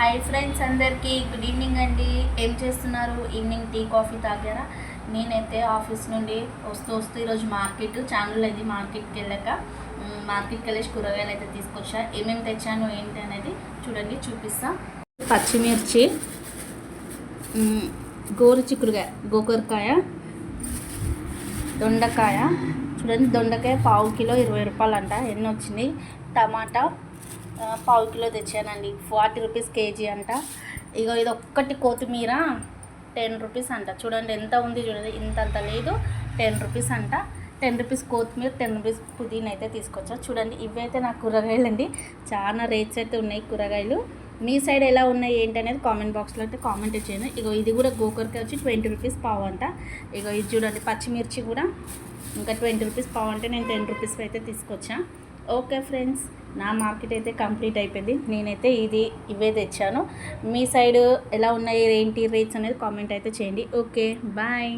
Hi friends, అందరికీ good evening అండి. ఏం చేస్తున్నారు? ఈవినింగ్ టీ కాఫీ తాగారా? నేనైతే ఆఫీస్ నుండి వస్తూ ఈరోజు మార్కెట్ ఛానల్ అయితే మార్కెట్కి వెళ్ళేసి కూరగాయలు అయితే తీసుకొచ్చా. ఏమేమి తెచ్చాను ఏంటి అనేది చూడండి, చూపిస్తా. పచ్చిమిర్చి, గోకరకాయ, దొండకాయ. చూడండి, దొండకాయ పావు కిలో 20 రూపాయలు అంట. ఎన్ని వచ్చినాయి? టమాటా పావు కిలో తెచ్చానండి, 40 రూపీస్ కేజీ అంట. ఇగో ఇది ఒక్కటి కొత్తిమీర 10 రూపీస్ అంట. చూడండి ఎంత ఉంది, చూడండి ఇంతంత లేదు, 10 రూపీస్ అంట. 10 రూపీస్ కొత్తిమీర, 10 రూపీస్ పుదీనా అయితే తీసుకొచ్చా. చూడండి, ఇవైతే నా కూరగాయలు అండి. చాలా రేట్స్ అయితే ఉన్నాయి కూరగాయలు. మీ సైడ్ ఎలా ఉన్నాయి ఏంటి అనేది కామెంట్ బాక్స్లో అయితే కామెంట్ చేయండి. ఇగో ఇది కూడా గోకరకాయ వచ్చి 20 రూపీస్ పావు అంట. ఇగో ఇది చూడండి, పచ్చిమిర్చి కూడా ఇంకా 20 రూపీస్ పావు అంటే నేను 10 రూపీస్ అయితే తీసుకొచ్చా. ఓకే ఫ్రెండ్స్, నా మార్కెట్ అయితే కంప్లీట్ అయిపోయింది. నేనైతే ఇవే తెచ్చాను. మీ సైడ్ ఎలా ఉన్నాయి ఏంటి రేట్స్ అనేది కామెంట్ అయితే చేయండి. Okay, bye.